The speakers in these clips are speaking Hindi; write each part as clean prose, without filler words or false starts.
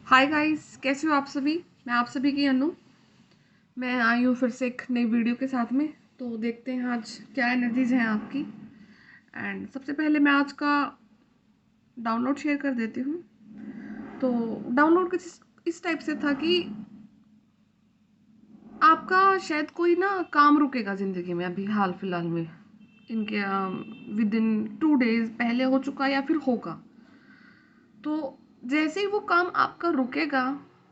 हाय गाइस, कैसे हो आप सभी। मैं आप सभी की अनु। मैं आई हूँ फिर से एक नई वीडियो के साथ में। तो देखते हैं आज क्या एनर्जीज हैं आपकी। एंड सबसे पहले मैं आज का डाउनलोड शेयर कर देती हूँ। तो डाउनलोड कुछ इस टाइप से था कि आपका शायद कोई ना काम रुकेगा ज़िंदगी में अभी हाल फिलहाल में, इनके विद इन 2 डेज पहले हो चुका या फिर होगा। तो जैसे ही वो काम आपका रुकेगा,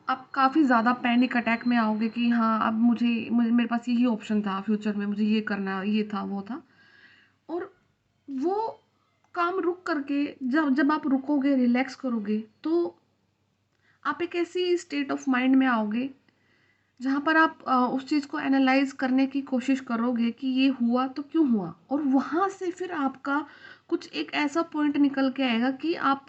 आप काफ़ी ज़्यादा पैनिक अटैक में आओगे कि हाँ, अब मुझे मेरे पास यही ऑप्शन था, फ्यूचर में मुझे ये करना, ये था वो था। और वो काम रुक करके जब जब आप रुकोगे, रिलैक्स करोगे, तो आप एक ऐसी स्टेट ऑफ माइंड में आओगे जहाँ पर आप उस चीज़ को एनालाइज करने की कोशिश करोगे कि ये हुआ तो क्यों हुआ, और वहाँ से फिर आपका कुछ एक ऐसा पॉइंट निकल के आएगा कि आप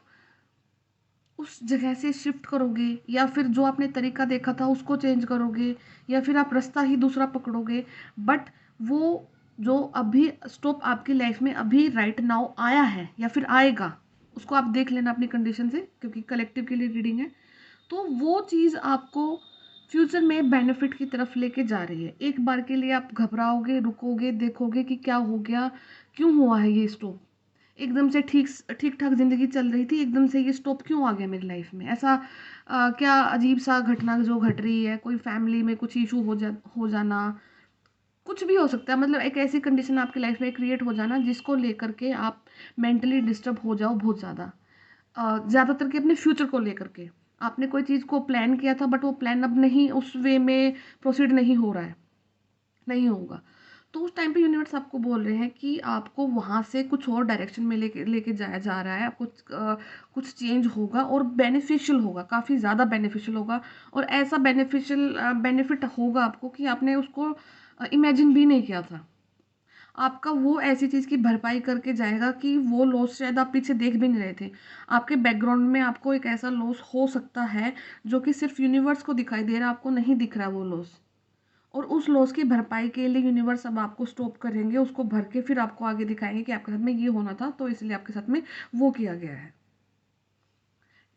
उस जगह से शिफ्ट करोगे, या फिर जो आपने तरीका देखा था उसको चेंज करोगे, या फिर आप रास्ता ही दूसरा पकड़ोगे। बट वो जो अभी स्टॉप आपकी लाइफ में अभी राइट नाउ आया है या फिर आएगा, उसको आप देख लेना अपनी कंडीशन से, क्योंकि कलेक्टिव के लिए रीडिंग है। तो वो चीज़ आपको फ्यूचर में बेनिफिट की तरफ लेके जा रही है। एक बार के लिए आप घबराओगे, रुकोगे, देखोगे कि क्या हो गया, क्यों हुआ है ये स्टॉप। एकदम से ठीक ठाक ज़िंदगी चल रही थी, एकदम से ये स्टॉप क्यों आ गया मेरी लाइफ में। ऐसा क्या अजीब सा घटना जो घट रही है, कोई फैमिली में कुछ इशू हो जाना, कुछ भी हो सकता है। मतलब एक ऐसी कंडीशन आपकी लाइफ में क्रिएट हो जाना जिसको लेकर के आप मेंटली डिस्टर्ब हो जाओ बहुत ज़्यादा। ज़्यादातर कि अपने फ्यूचर को लेकर के आपने कोई चीज़ को प्लान किया था, बट वो प्लान अब नहीं उस वे में प्रोसीड नहीं हो रहा है, नहीं होगा। तो उस टाइम पे यूनिवर्स आपको बोल रहे हैं कि आपको वहाँ से कुछ और डायरेक्शन में लेके लेके जाया जा रहा है। आपको कुछ चेंज होगा और बेनिफिशियल होगा, काफ़ी ज़्यादा बेनिफिशियल होगा। और ऐसा बेनिफिशियल बेनिफिट होगा आपको कि आपने उसको इमेजिन भी नहीं किया था। आपका वो ऐसी चीज़ की भरपाई करके जाएगा कि वो लॉस शायद आप पीछे देख भी नहीं रहे थे। आपके बैकग्राउंड में आपको एक ऐसा लॉस हो सकता है जो कि सिर्फ यूनिवर्स को दिखाई दे रहा है, आपको नहीं दिख रहा वो लॉस। और उस लॉस की भरपाई के लिए यूनिवर्स अब आपको स्टॉप करेंगे, उसको भर के फिर आपको आगे दिखाएंगे कि आपके साथ में ये होना था, तो इसलिए आपके साथ में वो किया गया है।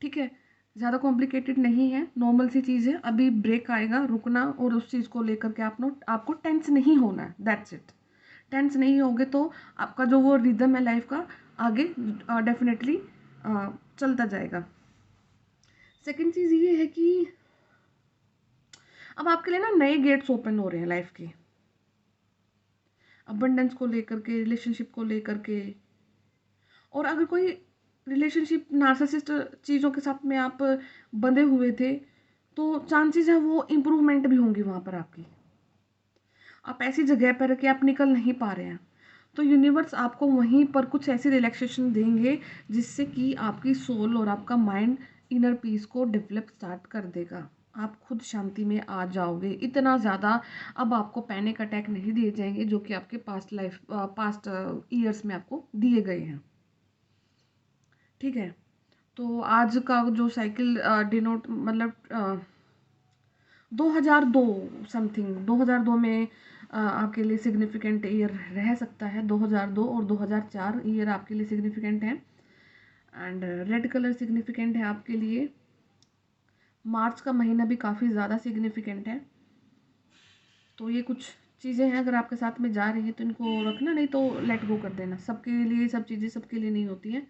ठीक है, ज़्यादा कॉम्प्लिकेटेड नहीं है, नॉर्मल सी चीज़ है। अभी ब्रेक आएगा, रुकना, और उस चीज़ को लेकर के आपको टेंस नहीं होना है, दैट्स इट। टेंस नहीं होगे तो आपका जो वो रिदम है लाइफ का, आगे डेफिनेटली चलता जाएगा। सेकेंड चीज़ ये है कि अब आपके लिए ना नए गेट्स ओपन हो रहे हैं लाइफ के, अबंडेंस को लेकर के, रिलेशनशिप को लेकर के। और अगर कोई रिलेशनशिप नार्सिसिस्ट चीज़ों के साथ में आप बंधे हुए थे, तो चांसेस है वो इम्प्रूवमेंट भी होंगी वहाँ पर आपकी। आप ऐसी जगह पर कि आप निकल नहीं पा रहे हैं, तो यूनिवर्स आपको वहीं पर कुछ ऐसी रिलैक्सेशन देंगे जिससे कि आपकी सोल और आपका माइंड इनर पीस को डेवलप स्टार्ट कर देगा। आप खुद शांति में आ जाओगे इतना ज़्यादा। अब आपको पैनिक अटैक नहीं दिए जाएंगे जो कि आपके पास्ट ईयर्स में आपको दिए गए हैं। ठीक है, तो आज का जो साइकिल डिनोट मतलब 2002 समथिंग, 2002 में आपके लिए सिग्निफिकेंट ईयर रह सकता है। 2002 और 2004 ईयर आपके लिए सिग्निफिकेंट है। एंड रेड कलर सिग्निफिकेंट है आपके लिए। मार्च का महीना भी काफ़ी ज़्यादा सिग्निफिकेंट है। तो ये कुछ चीज़ें हैं, अगर आपके साथ में जा रही हैं तो इनको रखना, नहीं तो लेट गो कर देना। सबके लिए सब चीज़ें सबके लिए नहीं होती हैं।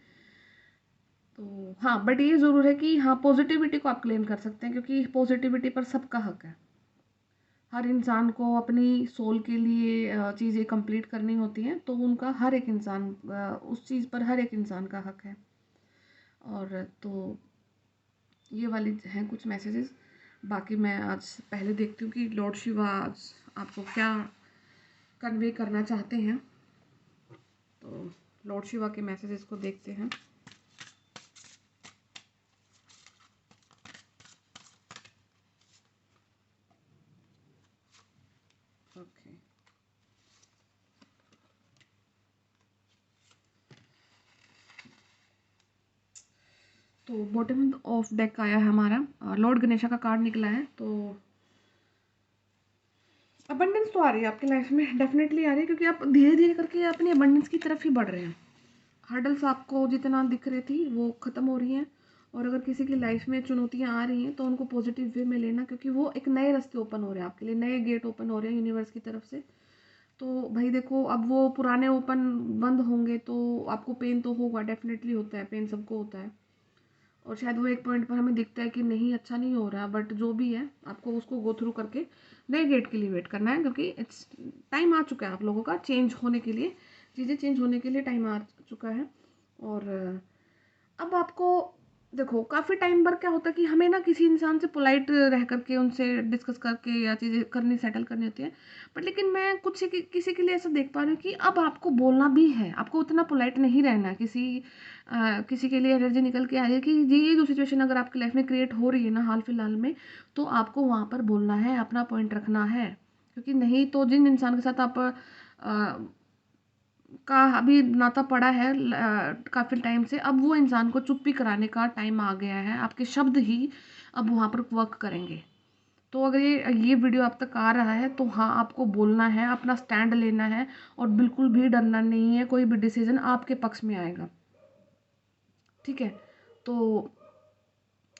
तो हाँ, बट ये ज़रूर है कि हाँ, पॉजिटिविटी को आप क्लेम कर सकते हैं, क्योंकि पॉजिटिविटी पर सबका हक है। हर इंसान को अपनी सोल के लिए चीज़ें कंप्लीट करनी होती हैं, तो उनका हर एक इंसान उस चीज़ पर हर एक इंसान का हक है। और तो ये वाली हैं कुछ मैसेजेस। बाकी मैं आज पहले देखती हूँ कि लॉर्ड शिवा आज आपको क्या कन्वे करना चाहते हैं। तो लॉर्ड शिवा के मैसेजेस को देखते हैं। ओके, तो बॉटम ऑफ डेक आया है हमारा, लॉर्ड गणेशा का कार्ड निकला है। तो अबंडेंस तो आ रही है आपकी लाइफ में, डेफिनेटली आ रही है, क्योंकि आप धीरे धीरे करके अपनी अबंडेंस की तरफ ही बढ़ रहे हैं। हर्डल्स आपको जितना दिख रही थी वो ख़त्म हो रही हैं, और अगर किसी की लाइफ में चुनौतियाँ आ रही हैं तो उनको पॉजिटिव वे में लेना, क्योंकि वो एक नए रास्ते ओपन हो रहे हैं आपके लिए, नए गेट ओपन हो रहे हैं यूनिवर्स की तरफ से। तो भाई देखो, अब वो पुराने ओपन बंद होंगे तो आपको पेन तो होगा, डेफिनेटली होता है, पेन सबको होता है। और शायद वो एक पॉइंट पर हमें दिखता है कि नहीं अच्छा नहीं हो रहा, बट जो भी है आपको उसको गो थ्रू करके नए गेट के लिए वेट करना है, क्योंकि इट्स टाइम आ चुका है आप लोगों का चेंज होने के लिए, चीज़ें चेंज होने के लिए टाइम आ चुका है। और अब आपको देखो, काफ़ी टाइम पर क्या होता है कि हमें ना किसी इंसान से पोलाइट रह करके उनसे डिस्कस करके या चीज़ें करनी, सेटल करनी होती है। बट लेकिन मैं कुछ किसी के लिए ऐसा देख पा रही हूँ कि अब आपको बोलना भी है, आपको उतना पोलाइट नहीं रहना है। किसी के लिए एनर्जी निकल के आ रही है कि ये जो सिचुएशन अगर आपकी लाइफ में क्रिएट हो रही है ना हाल फिलहाल में, तो आपको वहाँ पर बोलना है, अपना पॉइंट रखना है। क्योंकि नहीं तो जिन इंसान के साथ आप का अभी नाता पड़ा है काफ़ी टाइम से, अब वो इंसान को चुप्पी कराने का टाइम आ गया है। आपके शब्द ही अब वहाँ पर वर्क करेंगे। तो अगर ये वीडियो आप तक आ रहा है तो हाँ, आपको बोलना है, अपना स्टैंड लेना है, और बिल्कुल भी डरना नहीं है, कोई भी डिसीजन आपके पक्ष में आएगा। ठीक है। तो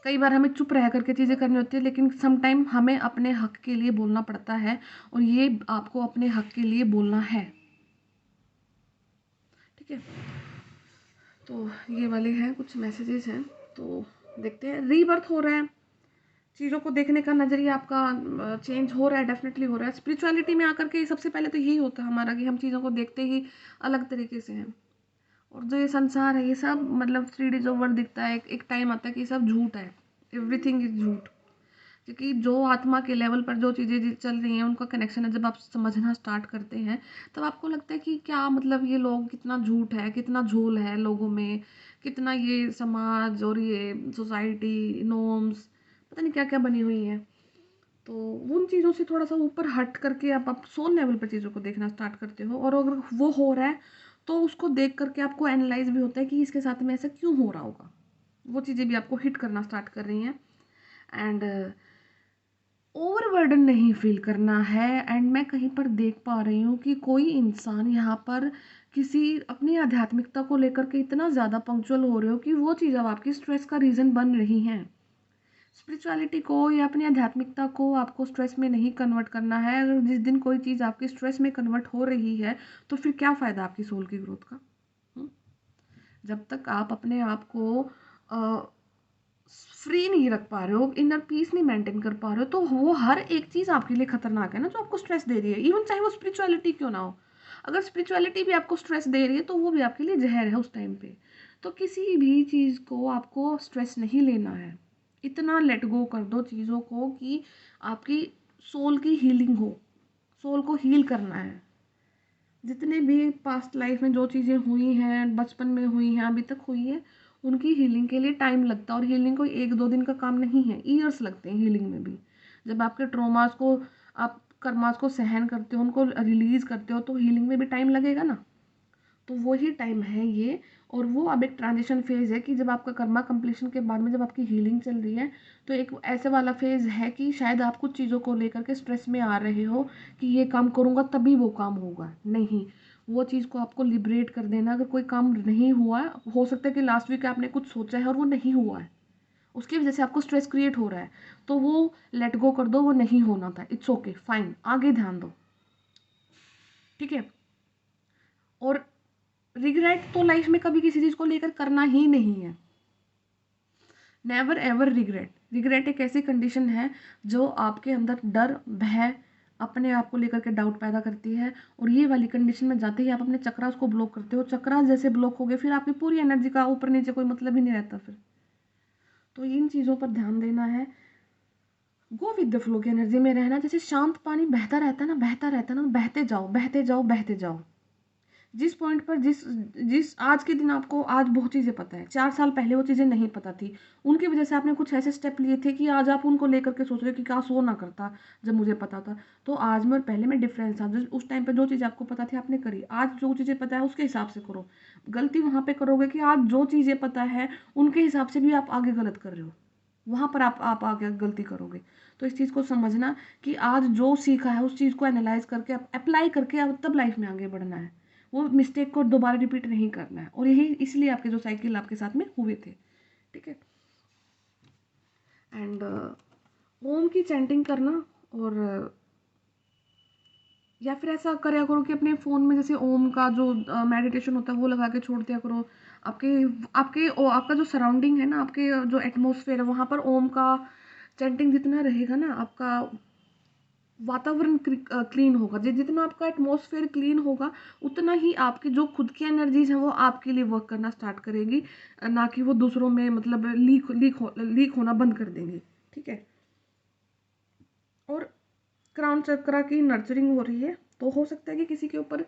कई बार हमें चुप रह करके चीज़ें करनी होती है, लेकिन सम टाइम हमें अपने हक के लिए बोलना पड़ता है, और ये आपको अपने हक के लिए बोलना है। ठीक है। तो ये वाले हैं कुछ मैसेजेस हैं। तो देखते हैं, रीबर्थ हो रहा है, चीज़ों को देखने का नज़रिया आपका चेंज हो रहा है, डेफिनेटली हो रहा है। स्पिरिचुअलिटी में आकर के सबसे पहले तो यही होता है हमारा कि हम चीज़ों को देखते ही अलग तरीके से हैं। और जो ये संसार है, ये सब मतलब 3D जो वर्ड दिखता है, एक टाइम आता है कि सब झूठ है, एवरीथिंग इज झूठ। क्योंकि जो आत्मा के लेवल पर जो चीज़ें चल रही हैं, उनका कनेक्शन है, जब आप समझना स्टार्ट करते हैं तब आपको लगता है कि क्या मतलब ये लोग, कितना झूठ है, कितना झोल है लोगों में, कितना ये समाज और ये सोसाइटी नॉर्म्स पता नहीं क्या क्या बनी हुई है। तो उन चीज़ों से थोड़ा सा ऊपर हट करके आप सोल लेवल पर चीज़ों को देखना स्टार्ट करते हो, और अगर वो हो रहा है तो उसको देख करके आपको एनालाइज भी होता है कि इसके साथ में ऐसा क्यों हो रहा होगा। वो चीज़ें भी आपको हिट करना स्टार्ट कर रही हैं। एंड ओवरबर्डन नहीं फील करना है। एंड मैं कहीं पर देख पा रही हूँ कि कोई इंसान यहाँ पर किसी अपनी आध्यात्मिकता को लेकर के इतना ज़्यादा पंक्चुअल हो रहे हो कि वो चीज़ अब आपकी स्ट्रेस का रीज़न बन रही हैं। स्पिरिचुअलिटी को या अपनी आध्यात्मिकता को आपको स्ट्रेस में नहीं कन्वर्ट करना है। अगर जिस दिन कोई चीज़ आपकी स्ट्रेस में कन्वर्ट हो रही है तो फिर क्या फ़ायदा आपकी सोल की ग्रोथ का। हुँ? जब तक आप अपने आप को फ्री नहीं रख पा रहे हो, इनर पीस नहीं मेंटेन कर पा रहे हो, तो वो हर एक चीज़ आपके लिए खतरनाक है ना, जो आपको स्ट्रेस दे रही है, इवन चाहे वो स्पिरिचुअलिटी क्यों ना हो। अगर स्पिरिचुअलिटी भी आपको स्ट्रेस दे रही है तो वो भी आपके लिए जहर है उस टाइम पे। तो किसी भी चीज़ को आपको स्ट्रेस नहीं लेना है, इतना लेट गो कर दो चीज़ों को कि आपकी सोल की हीलिंग हो, सोल को हील करना है। जितने भी पास्ट लाइफ में जो चीज़ें हुई हैं, बचपन में हुई हैं, अभी तक हुई है, उनकी हीलिंग के लिए टाइम लगता है। और हीलिंग कोई 1-2 दिन का काम नहीं है, ईयर्स लगते हैं हीलिंग में भी। जब आपके ट्रॉमास को, आप कर्मास को सहन करते हो, उनको रिलीज़ करते हो, तो हीलिंग में भी टाइम लगेगा ना। तो वही टाइम है ये। और वो अब एक ट्रांजिशन फेज़ है कि जब आपका कर्मा कंप्लीशन के बाद में जब आपकी हीलिंग चल रही है, तो एक ऐसे वाला फेज़ है कि शायद आप कुछ चीज़ों को लेकर के स्ट्रेस में आ रहे हो कि ये काम करूँगा तभी वो काम होगा। नहीं, वो चीज़ को आपको लिबरेट कर देना। अगर कोई काम नहीं हुआ, हो सकता है कि लास्ट वीक आपने कुछ सोचा है और वो नहीं हुआ है, उसकी वजह से आपको स्ट्रेस क्रिएट हो रहा है, तो वो लेट गो कर दो, वो नहीं होना था, इट्स ओके, फाइन, आगे ध्यान दो। ठीक है। और रिग्रेट तो लाइफ में कभी किसी चीज़ को लेकर करना ही नहीं है। Never ever regret. रिग्रेट एक ऐसी कंडीशन है जो आपके अंदर डर, भय, अपने आप को लेकर के डाउट पैदा करती है। और ये वाली कंडीशन में जाते ही आप अपने चक्रास को ब्लॉक करते हो। चक्रास जैसे ब्लॉक हो गए, फिर आपकी पूरी एनर्जी का ऊपर नीचे कोई मतलब ही नहीं रहता फिर। तो इन चीज़ों पर ध्यान देना है। गो विद द फ्लो की एनर्जी में रहना। जैसे शांत पानी बहता रहता है ना, बहता रहता है ना, बहते जाओ, बहते जाओ, बहते जाओ। जिस पॉइंट पर जिस जिस आज के दिन आपको आज बहुत चीज़ें पता है, 4 साल पहले वो चीज़ें नहीं पता थी। उनकी वजह से आपने कुछ ऐसे स्टेप लिए थे कि आज आप उनको लेकर के सोच रहे हो कि काश वो ना करता जब मुझे पता था। तो आज में और पहले में डिफरेंस था। उस टाइम पे जो चीज़ आपको पता थी आपने करी, आज जो चीज़ें पता है उसके हिसाब से करो। गलती वहाँ पे करोगे कि आज जो चीज़ें पता है उनके हिसाब से भी आप आगे गलत कर रहे हो, वहाँ पर आप आगे गलती करोगे। तो इस चीज़ को समझना कि आज जो सीखा है उस चीज़ को एनालाइज करके अप्लाई करके अब तब लाइफ में आगे बढ़ना है। वो मिस्टेक को दोबारा रिपीट नहीं करना है। और यही इसलिए आपके जो साइकिल आपके साथ में हुए थे। ठीक है। एंड ओम की चैंटिंग करना, और या फिर ऐसा करा करो कि अपने फ़ोन में जैसे ओम का जो मेडिटेशन होता है वो लगा के छोड़ दिया करो। आपके आपका जो सराउंडिंग है ना, आपके जो एटमॉस्फेयर है वहाँ पर ओम का चैंटिंग जितना रहेगा ना, आपका वातावरण क्लीन होगा। जितना आपका एटमॉस्फेयर क्लीन होगा, उतना ही आपकी जो खुद की एनर्जीज हैं वो आपके लिए वर्क करना स्टार्ट करेगी, ना कि वो दूसरों में मतलब लीक होना बंद कर देंगे। ठीक है। और क्राउन चक्रा की नर्चरिंग हो रही है, तो हो सकता है कि किसी के ऊपर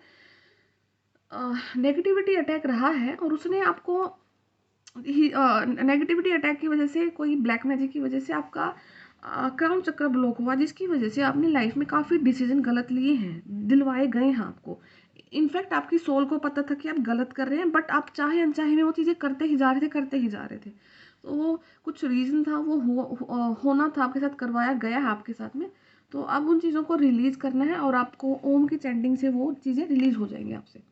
नेगेटिविटी अटैक रहा है और उसने आपको नेगेटिविटी अटैक की वजह से, कोई ब्लैक मैजिक की वजह से आपका क्राउन चक्र ब्लॉक हुआ, जिसकी वजह से आपने लाइफ में काफ़ी डिसीजन गलत लिए हैं, दिलवाए गए हैं आपको। इनफैक्ट आपकी सोल को पता था कि आप गलत कर रहे हैं, बट आप चाहे अनचाहे में वो चीज़ें करते ही जा रहे थे, करते ही जा रहे थे। तो वो कुछ रीज़न था, वो होना था, आपके साथ करवाया गया है आपके साथ में। तो अब उन चीज़ों को रिलीज़ करना है, और आपको ओम की चैंटिंग से वो चीज़ें रिलीज़ हो जाएंगी आपसे।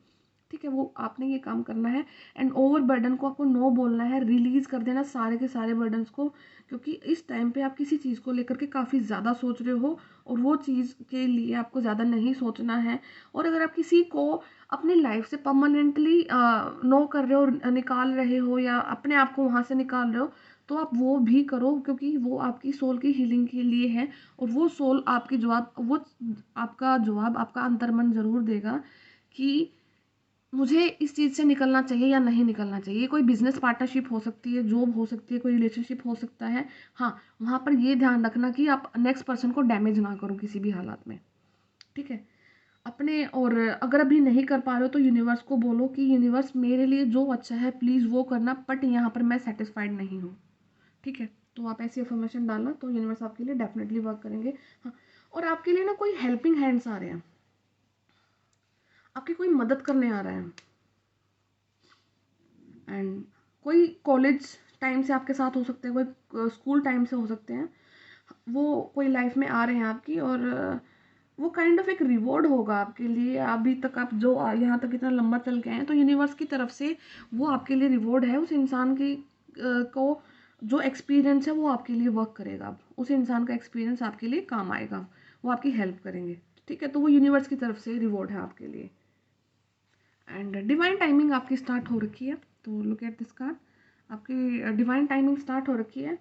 ठीक है, वो आपने ये काम करना है। एंड ओवर बर्डन को आपको नो बोलना है, रिलीज़ कर देना सारे के सारे बर्डन्स को, क्योंकि इस टाइम पे आप किसी चीज़ को लेकर के काफ़ी ज़्यादा सोच रहे हो, और वो चीज़ के लिए आपको ज़्यादा नहीं सोचना है। और अगर आप किसी को अपनी लाइफ से परमानेंटली नो कर रहे हो, निकाल रहे हो, या अपने आप को वहाँ से निकाल रहे हो, तो आप वो भी करो, क्योंकि वो आपकी सोल की हीलिंग के लिए है। और वो सोल आपकी जवाब, वो आपका जवाब आपका अंतर्मन ज़रूर देगा कि मुझे इस चीज़ से निकलना चाहिए या नहीं निकलना चाहिए। कोई बिजनेस पार्टनरशिप हो सकती है, जॉब हो सकती है, कोई रिलेशनशिप हो सकता है। हाँ, वहाँ पर ये ध्यान रखना कि आप नेक्स्ट पर्सन को डैमेज ना करो किसी भी हालात में। ठीक है। अपने, और अगर अभी नहीं कर पा रहे हो तो यूनिवर्स को बोलो कि यूनिवर्स मेरे लिए जो अच्छा है प्लीज़ वो करना, बट यहाँ पर मैं सेटिस्फाइड नहीं हूँ। ठीक है। तो आप ऐसी अफर्मेशन डालना, तो यूनिवर्स आपके लिए डेफिनेटली वर्क करेंगे। हाँ, और आपके लिए ना कोई हेल्पिंग हैंड्स आ रहे हैं, आपकी कोई मदद करने आ रहा है। एंड कोई कॉलेज टाइम से आपके साथ हो सकते हैं, कोई स्कूल टाइम से हो सकते हैं, वो कोई लाइफ में आ रहे हैं आपकी, और वो काइंड ऑफ एक रिवॉर्ड होगा आपके लिए। अभी तक आप जो यहाँ तक इतना लंबा चल गए हैं, तो यूनिवर्स की तरफ से वो आपके लिए रिवॉर्ड है। उस इंसान की को जो एक्सपीरियंस है वो आपके लिए वर्क करेगा। अब उस इंसान का एक्सपीरियंस आपके लिए काम आएगा, वो आपकी हेल्प करेंगे। ठीक है, तो वो यूनिवर्स की तरफ से रिवॉर्ड है आपके लिए। एंड डिवाइन टाइमिंग आपकी स्टार्ट हो रखी है, तो लुक एट दिस कार्ड। आपकी डिवाइन टाइमिंग स्टार्ट हो रखी है।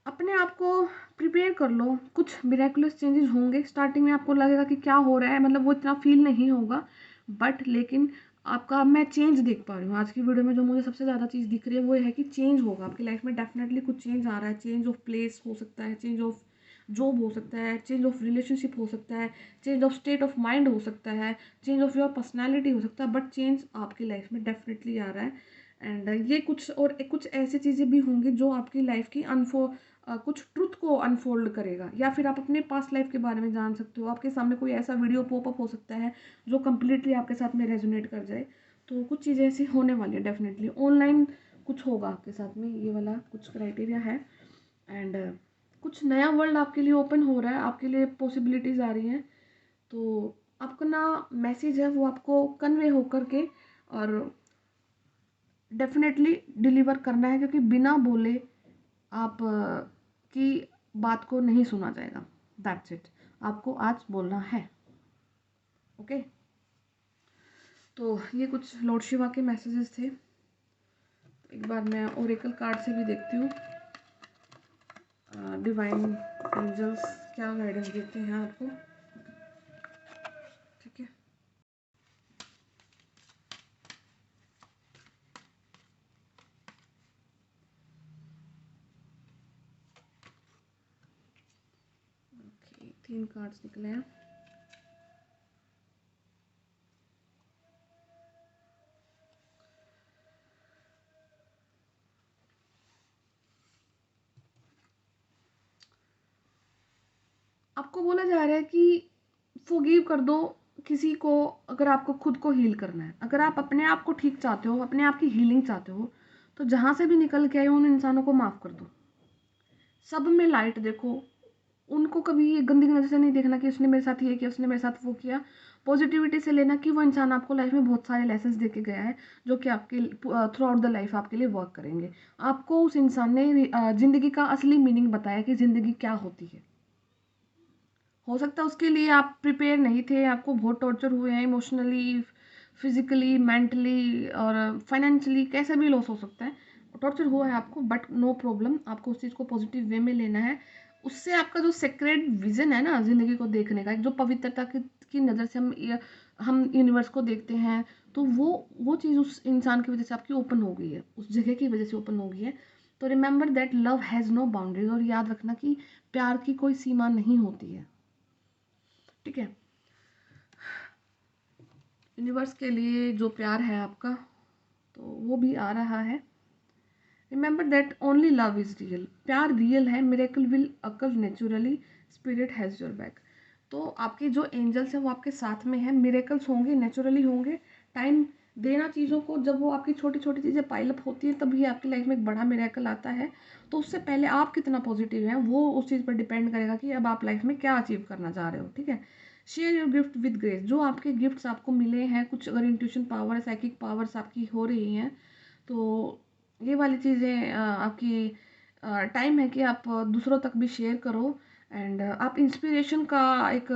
अपने आप को प्रिपेयर कर लो, कुछ मिरेकुलस चेंजेस होंगे। स्टार्टिंग में आपको लगेगा कि क्या हो रहा है, मतलब वो इतना फील नहीं होगा, बट लेकिन आपका मैं चेंज देख पा रही हूँ आज की वीडियो में। जो मुझे सबसे ज़्यादा चीज़ दिख रही है वो है कि चेंज होगा आपकी लाइफ में, डेफिनेटली कुछ चेंज आ रहा है। चेंज ऑफ प्लेस हो सकता है, चेंज ऑफ जॉब हो सकता है, चेंज ऑफ रिलेशनशिप हो सकता है, change of state of mind हो सकता है, चेंज ऑफ योर पर्सनैलिटी हो सकता है, बट चेंज आपकी लाइफ में डेफिनेटली आ रहा है। एंड ये कुछ और कुछ ऐसी चीज़ें भी होंगी जो आपकी लाइफ की कुछ ट्रुथ को अनफोल्ड करेगा, या फिर आप अपने पास्ट लाइफ के बारे में जान सकते हो। आपके सामने कोई ऐसा वीडियो पॉपअप हो सकता है जो कम्प्लीटली आपके साथ में रेजोनेट कर जाए। तो कुछ चीज़ें ऐसी होने वाली है डेफिनेटली। ऑनलाइन कुछ होगा आपके साथ में, ये वाला कुछ क्राइटेरिया है। एंड कुछ नया वर्ल्ड आपके लिए ओपन हो रहा है, आपके लिए पॉसिबिलिटीज़ आ रही हैं। तो आपका ना मैसेज है वो आपको कन्वे होकर के और डेफिनेटली डिलीवर करना है, क्योंकि बिना बोले आप की बात को नहीं सुना जाएगा। दैट्स इट, आपको आज बोलना है। ओके। तो ये कुछ लॉर्ड शिवा के मैसेजेस थे। एक बार मैं ओरेकल कार्ड से भी देखती हूँ डिवाइन एंजल्स क्या गाइडेंस देते हैं आपको। ठीक है। ओके, 3 कार्ड्स निकले हैं। आपको बोला जा रहा है कि फॉरगिव कर दो किसी को, अगर आपको खुद को हील करना है। अगर आप अपने आप को ठीक चाहते हो, अपने आप की हीलिंग चाहते हो, तो जहाँ से भी निकल के आए उन इंसानों को माफ़ कर दो। सब में लाइट देखो, उनको कभी ये गंदी नज़र से नहीं देखना कि उसने मेरे साथ ये किया, उसने मेरे साथ वो किया। पॉजिटिविटी से लेना कि वो इंसान आपको लाइफ में बहुत सारे लेसन्स दे के गया है जो कि आपके थ्रू आउट द लाइफ आपके लिए वर्क करेंगे। आपको उस इंसान ने ज़िंदगी का असली मीनिंग बताया कि ज़िंदगी क्या होती है। हो सकता है उसके लिए आप प्रिपेयर नहीं थे, आपको बहुत टॉर्चर हुए हैं इमोशनली, फिजिकली, मेंटली और फाइनेंशियली, कैसा भी लॉस हो सकता है, टॉर्चर हुआ है आपको, बट नो प्रॉब्लम, आपको उस चीज़ को पॉजिटिव वे में लेना है। उससे आपका जो सेक्रेड विजन है ना ज़िंदगी को देखने का, एक जो पवित्रता की नज़र से हम यूनिवर्स को देखते हैं, तो वो चीज़ उस इंसान की वजह से आपकी ओपन हो गई है, उस जगह की वजह से ओपन हो गई है। तो remember that love has no boundaries, और याद रखना कि प्यार की कोई सीमा नहीं होती है। ठीक है, यूनिवर्स के लिए जो प्यार है आपका, तो वो भी आ रहा है। Remember that only love is real, प्यार रियल है, miracle will occur naturally, spirit has your back. तो आपके जो एंजल्स हैं वो आपके साथ में हैं, मिरेकल्स होंगे, नेचुरली होंगे। टाइम देना चीज़ों को, जब वो आपकी छोटी छोटी चीज़ें पाइलअप होती हैं तभी आपकी लाइफ में एक बड़ा मिरेकल आता है। तो उससे पहले आप कितना पॉजिटिव हैं वो उस चीज़ पर डिपेंड करेगा कि अब आप लाइफ में क्या अचीव करना चाह रहे हो। ठीक है, share your gift with grace, जो आपके गिफ्ट्स आपको मिले हैं, कुछ अगर इंट्यूशन पावर, साइकिक पावर्स आपकी हो रही हैं, तो ये वाली चीज़ें आपकी टाइम है कि आप दूसरों तक भी शेयर करो। एंड आप इंस्पिरेशन का एक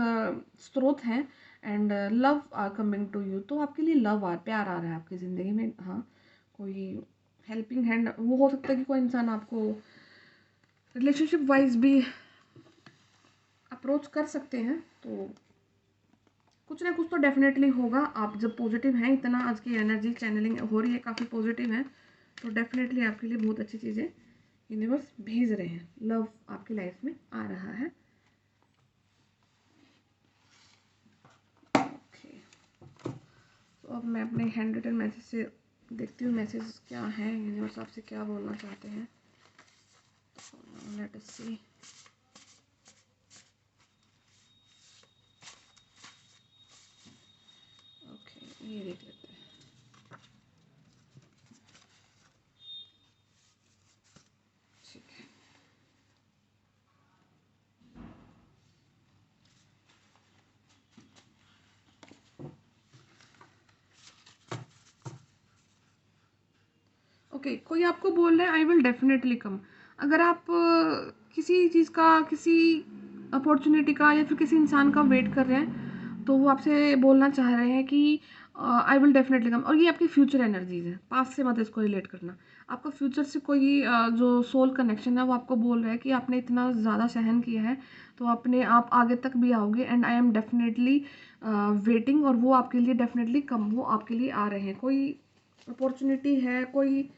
स्रोत हैं, and love are coming to you, तो आपके लिए प्यार आ रहा है आपकी ज़िंदगी में। हाँ, कोई हेल्पिंग हैंड, वो हो सकता है कि कोई इंसान आपको रिलेशनशिप वाइज भी अप्रोच कर सकते हैं, तो कुछ ना कुछ तो डेफिनेटली होगा। आप जब पॉजिटिव हैं, इतना आज की एनर्जी चैनलिंग हो रही है, काफ़ी पॉजिटिव है, तो डेफिनेटली आपके लिए बहुत अच्छी चीज़ें यूनिवर्स भेज रहे हैं, लव आपकी लाइफ में आ रहा है। ओके, तो अब मैं अपने हैंड रिटन मैसेज से देखती हूँ मैसेज क्या है, यूनिवर्स आपसे क्या बोलना चाहते हैं। लेट अस सी। ओके, ये देख लेते हैं। ठीक है, ओके, कोई आपको बोल रहा है आई विल डेफिनेटली कम। अगर आप किसी चीज़ का, किसी अपॉर्चुनिटी का या फिर किसी इंसान का वेट कर रहे हैं, तो वो आपसे बोलना चाह रहे हैं कि आई विल डेफिनेटली कम। और ये आपकी फ्यूचर एनर्जीज है, पास्ट से मत इसको रिलेट करना। आपका फ्यूचर से कोई जो सोल कनेक्शन है वो आपको बोल रहा है कि आपने इतना ज़्यादा सहन किया है, तो अपने आप आगे तक भी आओगे, and I am definitely waiting, और वो आपके लिए डेफिनेटली कम, वो आपके लिए आ रहे हैं। कोई अपॉर्चुनिटी है, कोई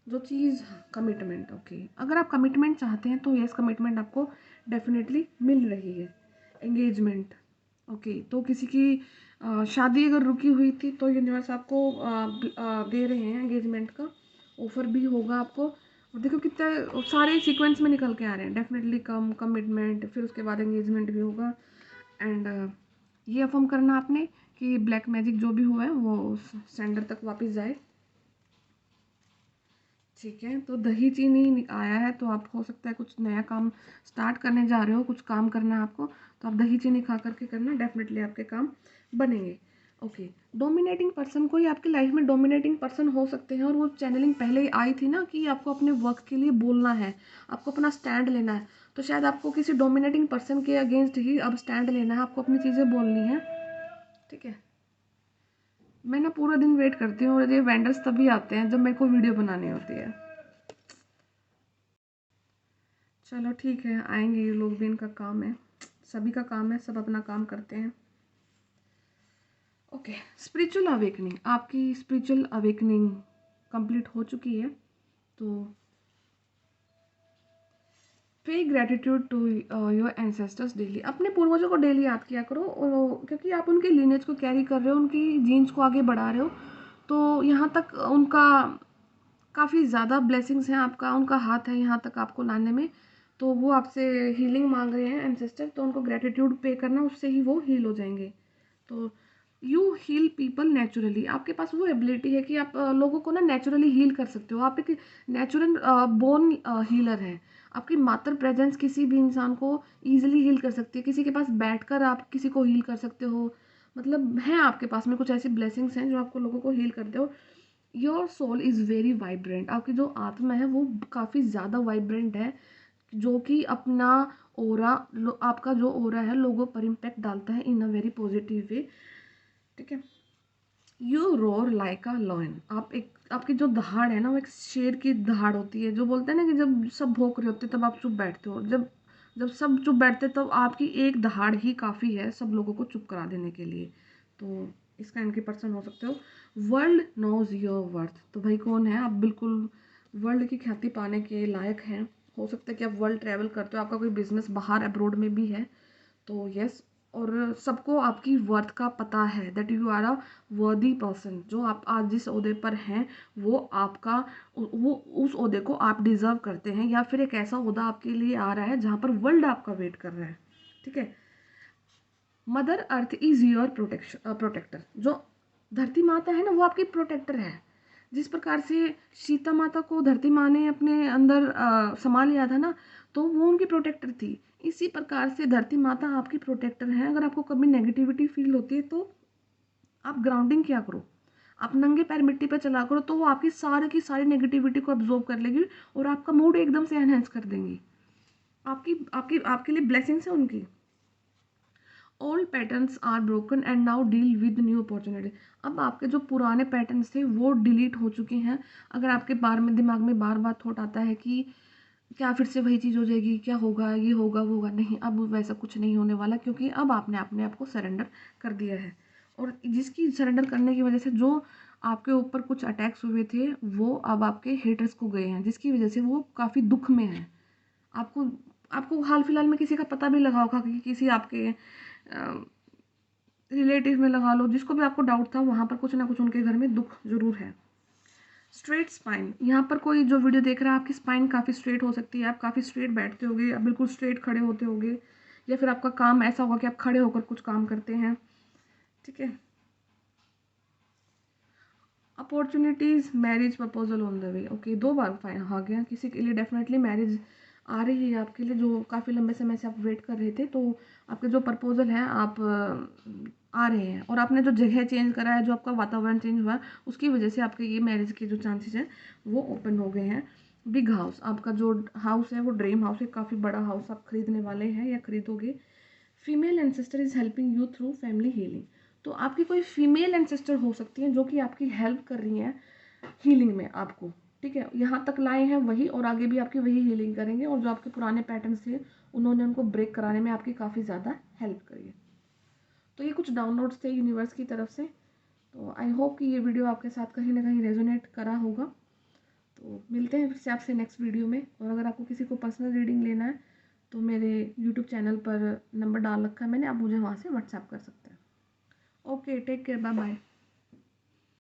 जो चीज़, कमिटमेंट। ओके, अगर आप कमिटमेंट चाहते हैं तो यस, कमिटमेंट आपको डेफिनेटली मिल रही है। एंगेजमेंट, ओके, तो किसी की शादी अगर रुकी हुई थी तो यूनिवर्स आपको दे रहे हैं एंगेजमेंट का ऑफर भी होगा आपको। और देखो कितने सारे सीक्वेंस में निकल के आ रहे हैं, डेफिनेटली कम, कमिटमेंट, फिर उसके बाद एंगेजमेंट भी होगा। एंड ये अफर्म करना आपने कि ब्लैक मैजिक जो भी हुआ है वो सेंडर तक वापस जाए। ठीक है, तो दही चीनी आया है, तो आप हो सकता है कुछ नया काम स्टार्ट करने जा रहे हो, कुछ काम करना है आपको, तो आप दही चीनी खा करके करना, डेफिनेटली आपके काम बनेंगे। ओके, डोमिनेटिंग पर्सन, कोई आपकी लाइफ में डोमिनेटिंग पर्सन हो सकते हैं, और वो चैनलिंग पहले ही आई थी ना कि आपको अपने वर्क के लिए बोलना है, आपको अपना स्टैंड लेना है, तो शायद आपको किसी डोमिनेटिंग पर्सन के अगेंस्ट ही अब स्टैंड लेना है, आपको अपनी चीज़ें बोलनी है। ठीक है, मैं ना पूरा दिन वेट करती हूँ, और ये वेंडर्स तभी आते हैं जब मेरे को वीडियो बनानी होती है। चलो ठीक है, आएंगे ये लोग भी, इनका काम है, सभी का काम है, सब अपना काम करते हैं। ओके, स्पिरिचुअल अवेकनिंग, आपकी स्पिरिचुअल अवेकनिंग कंप्लीट हो चुकी है, तो pay gratitude to your ancestors daily, अपने पूर्वजों को डेली याद किया करो, क्योंकि आप उनके लीनेज को कैरी कर रहे हो, उनकी जीन्स को आगे बढ़ा रहे हो, तो यहाँ तक उनका काफ़ी ज़्यादा ब्लेसिंग्स हैं, आपका उनका हाथ है यहाँ तक आपको लाने में, तो वो आपसे हीलिंग मांग रहे हैं एंसेस्टर, तो उनको ग्रेटिट्यूड पे करना, उससे ही वो हील हो जाएंगे। तो यू हील पीपल नेचुरली, आपके पास वो एबिलिटी है कि आप लोगों को ना नेचुरली हील कर सकते हो, आप एक नेचुरल बोर्न हीलर हैं। आपकी मात्र प्रेजेंस किसी भी इंसान को ईजिली हील कर सकती है, किसी के पास बैठकर आप किसी को हील कर सकते हो, मतलब हैं आपके पास में कुछ ऐसी ब्लेसिंग्स हैं जो आपको लोगों को हील करते हो। Your soul is very vibrant, आपकी जो आत्मा है वो काफ़ी ज़्यादा वाइब्रेंट है, जो कि अपना ओरा, आपका जो ओरा है लोगों पर इम्पैक्ट डालता है इन अ वेरी पॉजिटिव वे। ठीक है। You roar like a lion, आप एक, आपकी जो दहाड़ है ना वो एक शेर की दहाड़ होती है। जो बोलते हैं ना कि जब सब भौंक रहे होते तब आप चुप बैठते हो, जब जब सब चुप बैठते तब आपकी एक दहाड़ ही काफ़ी है सब लोगों को चुप करा देने के लिए। तो इस काइंड के पर्सन हो सकते हो। वर्ल्ड नोज योर वर्थ, तो भाई कौन है आप, बिल्कुल वर्ल्ड की ख्याति पाने के लायक हैं। हो सकता है कि आप वर्ल्ड ट्रैवल करते हो, आपका कोई बिजनेस बाहर अब्रोड में भी है, तो यस। और सबको आपकी वर्थ का पता है, दैट यू आर अ वर्दी पर्सन। जो आप आज जिस ओहदे पर हैं वो आपका, वो उस ओहदे को आप डिज़र्व करते हैं, या फिर एक ऐसा ओहदा आपके लिए आ रहा है जहाँ पर वर्ल्ड आपका वेट कर रहा है। ठीक है। Mother earth is your protector, जो धरती माता है ना वो आपकी प्रोटेक्टर है। जिस प्रकार से सीता माता को धरती माँ ने अपने अंदर समा लिया था ना, तो वो उनकी प्रोटेक्टर थी। इसी प्रकार से धरती माता आपकी प्रोटेक्टर है। अगर आपको कभी नेगेटिविटी फील होती है तो आप ग्राउंडिंग क्या करो, आप नंगे पैर मिट्टी पर चला करो, तो वो आपकी सारी की सारी नेगेटिविटी को अब्जॉर्ब कर लेगी और आपका मूड एकदम से एनहेंस कर देंगी। आपकी आपकी आपके लिए ब्लेसिंग्स है उनकी। Old patterns are broken and now deal with new opportunity, अब आपके जो पुराने पैटर्न्स थे वो डिलीट हो चुके हैं। अगर आपके बार में दिमाग में बार बार थॉट आता है कि क्या फिर से वही चीज़ हो जाएगी, क्या होगा, ये होगा वो होगा, नहीं, अब वैसा कुछ नहीं होने वाला, क्योंकि अब आपने अपने आप को सरेंडर कर दिया है। और जिसकी सरेंडर करने की वजह से जो आपके ऊपर कुछ अटैक्स हुए थे वो अब आपके हेटर्स को गए हैं, जिसकी वजह से वो काफ़ी दुख में हैं। आपको आपको हाल फिलहाल में किसी का पता भी लगा होगा कि किसी आपके रिलेटिव में लगा लो, जिसको भी आपको डाउट था वहाँ पर कुछ ना कुछ उनके घर में दुख जरूर है। स्ट्रेट स्पाइन, यहाँ पर कोई जो वीडियो देख रहा है आपकी स्पाइन काफ़ी स्ट्रेट हो सकती है, आप काफ़ी स्ट्रेट बैठते होगे, आप बिल्कुल स्ट्रेट खड़े होते होगे, या फिर आपका काम ऐसा होगा कि आप खड़े होकर कुछ काम करते हैं। ठीक है। Opportunities, marriage proposal on the way, okay, 2 बार फाइन आ गया, किसी के लिए डेफिनेटली मैरिज आ रही है आपके लिए, जो काफ़ी लंबे समय से आप वेट कर रहे थे, तो आपके जो प्रपोजल हैं आप आ रहे हैं। और आपने जो जगह चेंज करा है, जो आपका वातावरण चेंज हुआ है, उसकी वजह से आपके ये मैरिज के जो चांसेस हैं वो ओपन हो गए हैं। बिग हाउस, आपका जो हाउस है वो ड्रीम हाउस है, काफ़ी बड़ा हाउस आप खरीदने वाले हैं या खरीदोगे। Female ancestor is helping you through family healing, तो आपकी कोई फीमेल एंसेस्टर हो सकती है जो कि आपकी हेल्प कर रही हैं हीलिंग में आपको। ठीक है, यहाँ तक लाए हैं वही, और आगे भी आपकी वही हीलिंग करेंगे, और जो आपके पुराने पैटर्न्स थे उन्होंने उनको ब्रेक कराने में आपकी काफ़ी ज़्यादा हेल्प करी है। तो ये कुछ डाउनलोड्स थे यूनिवर्स की तरफ से। तो आई होप कि ये वीडियो आपके साथ कहीं ना कहीं रेजोनेट करा होगा। तो मिलते हैं फिर से आपसे नेक्स्ट वीडियो में। और अगर आपको किसी को पर्सनल रीडिंग लेना है तो मेरे यूट्यूब चैनल पर नंबर डाल रखा है मैंने, आप मुझे वहाँ से व्हाट्सएप कर सकते हैं। Okay, take care, bye bye.